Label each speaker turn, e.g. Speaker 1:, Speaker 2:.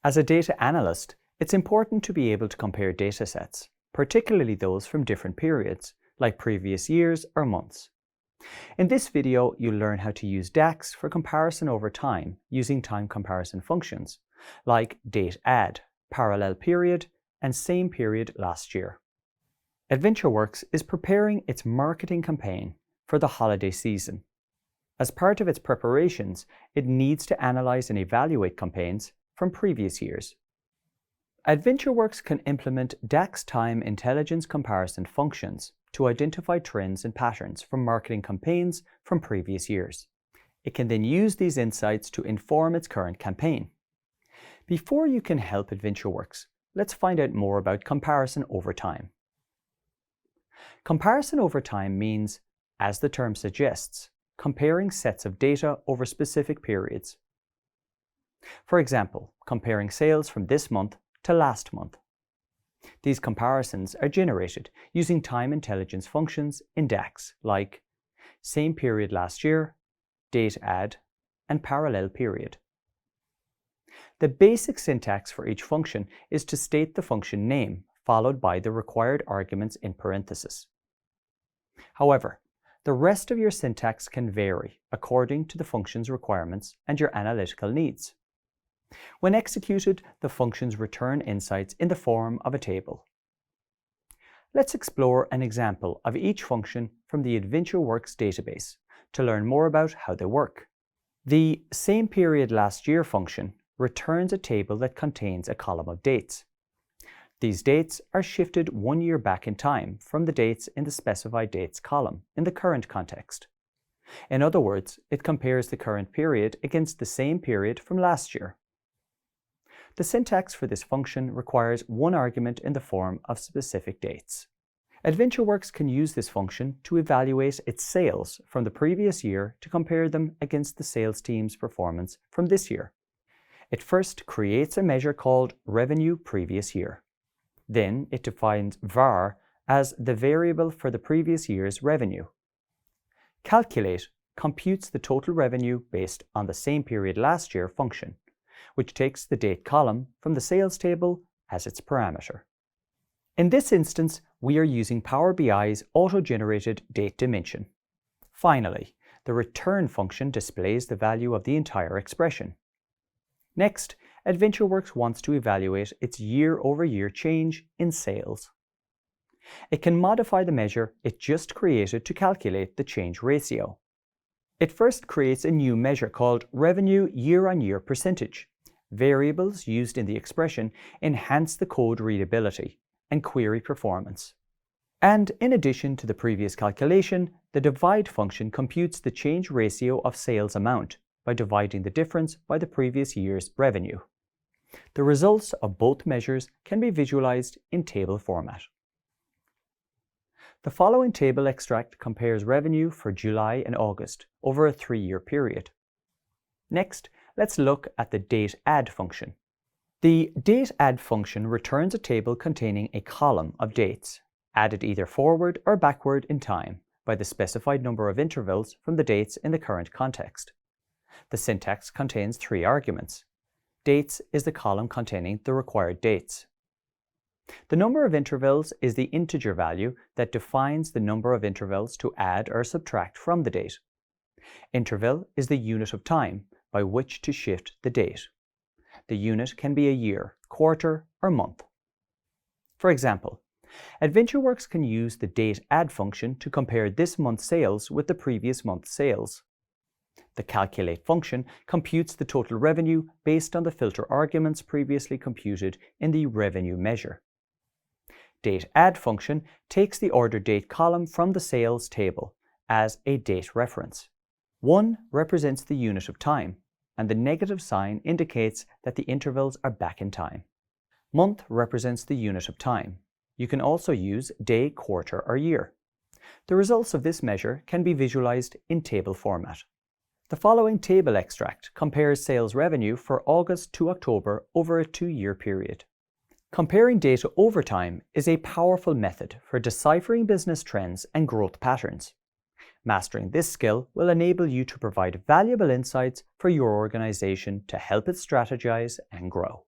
Speaker 1: As a data analyst, it's important to be able to compare datasets, particularly those from different periods, like previous years or months. In this video, you'll learn how to use DAX for comparison over time using time comparison functions, like dateAdd, parallel period, and same period last year. AdventureWorks is preparing its marketing campaign for the holiday season. As part of its preparations, it needs to analyze and evaluate campaigns from previous years. AdventureWorks can implement DAX time intelligence comparison functions to identify trends and patterns from marketing campaigns from previous years. It can then use these insights to inform its current campaign. Before you can help AdventureWorks, let's find out more about comparison over time. Comparison over time means, as the term suggests, comparing sets of data over specific periods. For example, comparing sales from this month to last month. These comparisons are generated using time intelligence functions in DAX like same period last year, dateAdd, and parallel period. The basic syntax for each function is to state the function name followed by the required arguments in parentheses. However, the rest of your syntax can vary according to the function's requirements and your analytical needs. When executed, the functions return insights in the form of a table. Let's explore an example of each function from the AdventureWorks database to learn more about how they work. The same period last year function returns a table that contains a column of dates. These dates are shifted 1 year back in time from the dates in the specified dates column in the current context. In other words, it compares the current period against the same period from last year. The syntax for this function requires one argument in the form of specific dates. AdventureWorks can use this function to evaluate its sales from the previous year to compare them against the sales team's performance from this year. It first creates a measure called revenue previous year. Then it defines var as the variable for the previous year's revenue. Calculate computes the total revenue based on the same period last year function, which takes the date column from the sales table as its parameter. In this instance, we are using Power BI's auto-generated date dimension. Finally, the return function displays the value of the entire expression. Next, AdventureWorks wants to evaluate its year-over-year change in sales. It can modify the measure it just created to calculate the change ratio. It first creates a new measure called revenue year-on-year percentage. Variables used in the expression enhance the code readability and query performance. And in addition to the previous calculation, the divide function computes the change ratio of sales amount by dividing the difference by the previous year's revenue. The results of both measures can be visualized in table format. The following table extract compares revenue for July and August over a 3-year period. Next, let's look at the dateAdd function. The dateAdd function returns a table containing a column of dates, added either forward or backward in time by the specified number of intervals from the dates in the current context. The syntax contains 3 arguments. Dates is the column containing the required dates. The number of intervals is the integer value that defines the number of intervals to add or subtract from the date. Interval is the unit of time by which to shift the date. The unit can be a year, quarter, or month. For example, AdventureWorks can use the dateAdd function to compare this month's sales with the previous month's sales. The calculate function computes the total revenue based on the filter arguments previously computed in the revenue measure. dateAdd function takes the order date column from the sales table as a date reference. 1 represents the unit of time, and the negative sign indicates that the intervals are back in time. Month represents the unit of time. You can also use day, quarter, or year. The results of this measure can be visualized in table format. The following table extract compares sales revenue for August to October over a 2-year period. Comparing data over time is a powerful method for deciphering business trends and growth patterns. Mastering this skill will enable you to provide valuable insights for your organization to help it strategize and grow.